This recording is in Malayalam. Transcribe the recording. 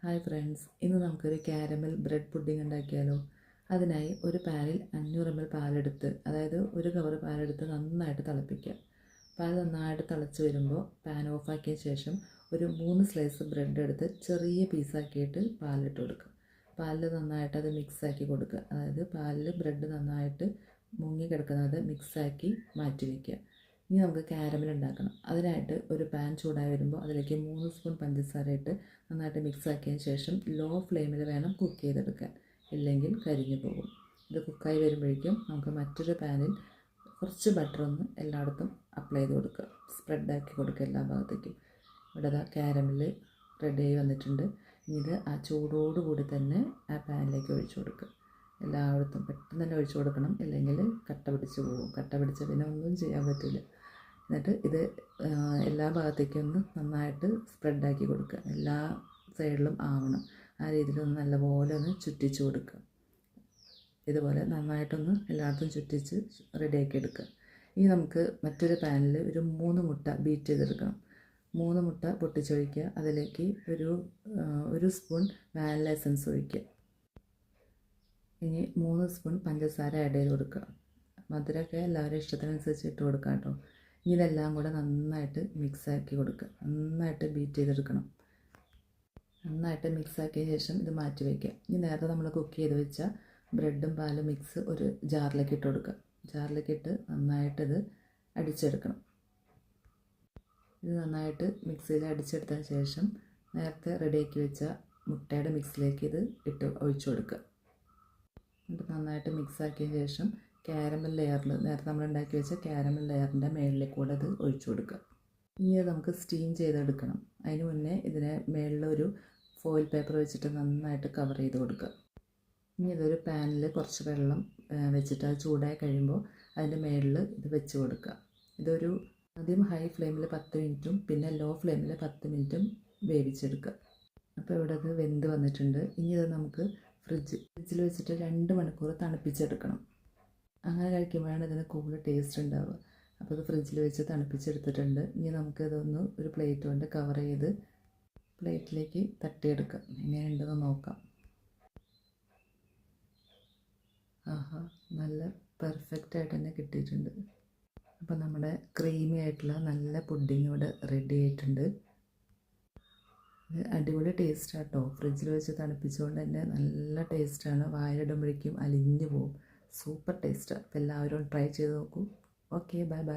ഹായ് ഫ്രണ്ട്സ്, ഇന്ന് നമുക്കൊരു കാരമൽ ബ്രെഡ് പുഡിംഗ് ഉണ്ടാക്കിയാലോ. അതിനായി ഒരു പാനിൽ 500 ml പാലെടുത്ത്, അതായത് ഒരു കവർ പാലെടുത്ത് നന്നായിട്ട് തിളപ്പിക്കുക. പാൽ നന്നായിട്ട് തിളച്ച് വരുമ്പോൾ പാൻ ഓഫാക്കിയ ശേഷം ഒരു 3 സ്ലൈസ് ബ്രെഡ് എടുത്ത് ചെറിയ പീസാക്കിയിട്ട് പാലിട്ട് കൊടുക്കുക. പാലിൽ നന്നായിട്ട് അത് മിക്സാക്കി കൊടുക്കുക. അതായത് പാലിൽ ബ്രെഡ് നന്നായിട്ട് മുങ്ങി കിടക്കുന്നത് മിക്സാക്കി മാറ്റി വയ്ക്കുക. ഇനി നമുക്ക് കാരമൽ ഉണ്ടാക്കണം. അതിനായിട്ട് ഒരു പാൻ ചൂടായി വരുമ്പോൾ അതിലേക്ക് 3 സ്പൂൺ പഞ്ചസാര ഇട്ട് നന്നായിട്ട് മിക്സാക്കിയതിന് ശേഷം ലോ ഫ്ലെയിമിൽ വേണം കുക്ക് ചെയ്തെടുക്കാൻ, ഇല്ലെങ്കിൽ കരിഞ്ഞു പോകും. ഇത് കുക്കായി വരുമ്പോഴേക്കും നമുക്ക് മറ്റൊരു പാനിൽ കുറച്ച് ബട്ടർ ഒന്ന് എല്ലായിടത്തും അപ്ലൈ ചെയ്ത് കൊടുക്കുക, സ്പ്രെഡാക്കി കൊടുക്കുക എല്ലാ ഭാഗത്തേക്കും. ഇവിടെ കാരമൽ റെഡിയായി വന്നിട്ടുണ്ട്. ഇനി ഇത് ആ ചൂടോടുകൂടി തന്നെ ആ പാനിലേക്ക് ഒഴിച്ചു കൊടുക്കുക. എല്ലായിടത്തും പെട്ടെന്ന് തന്നെ ഒഴിച്ചു കൊടുക്കണം, ഇല്ലെങ്കിൽ കട്ട പിടിച്ച് പോകും. കട്ട പിടിച്ച പിന്നെ ഒന്നും ചെയ്യാൻ പറ്റില്ല. എന്നിട്ട് ഇത് എല്ലാ ഭാഗത്തേക്കും ഒന്ന് നന്നായിട്ട് സ്പ്രെഡാക്കി കൊടുക്കുക. എല്ലാ സൈഡിലും ആവണം. ആ രീതിയിലൊന്ന് നല്ലപോലെ ഒന്ന് ചുറ്റിച്ച് കൊടുക്കുക. ഇതുപോലെ നന്നായിട്ടൊന്ന് എല്ലായിടത്തും ചുറ്റിച്ച് റെഡിയാക്കി എടുക്കുക. ഇനി നമുക്ക് മറ്റൊരു പാനിൽ ഒരു 3 മുട്ട ബീറ്റ് ചെയ്തെടുക്കണം. 3 മുട്ട പൊട്ടിച്ചൊഴിക്കുക. അതിലേക്ക് ഒരു സ്പൂൺ വാനില എസൻസ് ഒഴിക്കുക. ഇനി 3 സ്പൂൺ പഞ്ചസാര ആഡ് ചെയ്ത് കൊടുക്കുക. മധുരമൊക്കെ എല്ലാവരും ഇഷ്ടത്തിനനുസരിച്ച് ഇട്ട് കൊടുക്കുക കേട്ടോ. ഇനി ഇതെല്ലാം കൂടെ നന്നായിട്ട് മിക്സാക്കി കൊടുക്കുക. നന്നായിട്ട് ബീറ്റ് ചെയ്തെടുക്കണം. നന്നായിട്ട് മിക്സാക്കിയ ശേഷം ഇത് മാറ്റി വയ്ക്കുക. ഇനി നേരത്തെ നമ്മൾ കുക്ക് ചെയ്ത് വെച്ച ബ്രെഡും പാലും മിക്സ് ഒരു ജാറിലേക്ക് ഇട്ട് കൊടുക്കുക. ജാറിലേക്ക് ഇട്ട് നന്നായിട്ടിത് അടിച്ചെടുക്കണം. ഇത് നന്നായിട്ട് മിക്സിയിൽ അടിച്ചെടുത്തതിന് ശേഷം നേരത്തെ റെഡിയാക്കി വെച്ച മുട്ടയുടെ മിക്സിലേക്ക് ഇത് ഇട്ട് ഒഴിച്ചു കൊടുക്കുക. എന്നിട്ട് നന്നായിട്ട് മിക്സാക്കിയ ശേഷം കാരമൽ ലെയറിൽ നേരത്തെ നമ്മൾ ഉണ്ടാക്കി വെച്ച കാരമൽ ലെയറിൻ്റെ മേളിലേക്ക് കൂടെ അത് ഒഴിച്ചു കൊടുക്കുക. ഇനി അത് നമുക്ക് സ്റ്റീം ചെയ്തെടുക്കണം. അതിന് മുന്നേ ഇതിനെ മേളിലൊരു ഫോയിൽ പേപ്പർ വെച്ചിട്ട് നന്നായിട്ട് കവർ ചെയ്ത് കൊടുക്കുക. ഇനി ഇതൊരു പാനിൽ കുറച്ച് വെള്ളം വെച്ചിട്ട് അത് ചൂടായി കഴിയുമ്പോൾ അതിൻ്റെ മേളിൽ ഇത് വെച്ച് കൊടുക്കുക. ഇതൊരു ആദ്യം ഹൈ ഫ്ലെയിമിൽ 10 മിനിറ്റും പിന്നെ ലോ ഫ്ലെയിമിൽ 10 മിനിറ്റും വേവിച്ചെടുക്കുക. അപ്പോൾ ഇവിടെ അത് വെന്ത് വന്നിട്ടുണ്ട്. ഇനി ഇത് നമുക്ക് ഫ്രിഡ്ജിൽ വെച്ചിട്ട് 2 മണിക്കൂർ തണുപ്പിച്ചെടുക്കണം. അങ്ങനെ കഴിക്കുമ്പോഴാണ് ഇതിന് കൂടുതൽ ടേസ്റ്റ് ഉണ്ടാവുക. അപ്പോൾ ഇത് ഫ്രിഡ്ജിൽ വെച്ച് തണുപ്പിച്ചെടുത്തിട്ടുണ്ട്. ഇനി നമുക്കിതൊന്ന് ഒരു പ്ലേറ്റ് കൊണ്ട് കവർ ചെയ്ത് പ്ലേറ്റിലേക്ക് തട്ടിയെടുക്കാം. എങ്ങനെയുണ്ടെന്ന് നോക്കാം. ആഹാ, നല്ല പെർഫെക്റ്റായിട്ട് തന്നെ കിട്ടിയിട്ടുണ്ട്. അപ്പോൾ നമ്മുടെ ക്രീമി ആയിട്ടുള്ള നല്ല പുഡിംഗ് ഇവിടെ റെഡി ആയിട്ടുണ്ട്. ഇത് അടിപൊളി ടേസ്റ്റാണ് കേട്ടോ. ഫ്രിഡ്ജിൽ വെച്ച് തണുപ്പിച്ചുകൊണ്ട് തന്നെ നല്ല ടേസ്റ്റാണ്. വായിലിടുമ്പോഴേക്കും അലിഞ്ഞു പോകും. Super taste. അപ്പോൾ എല്ലാവരും ട്രൈ ചെയ്ത് നോക്കൂ. Okay, bye bye.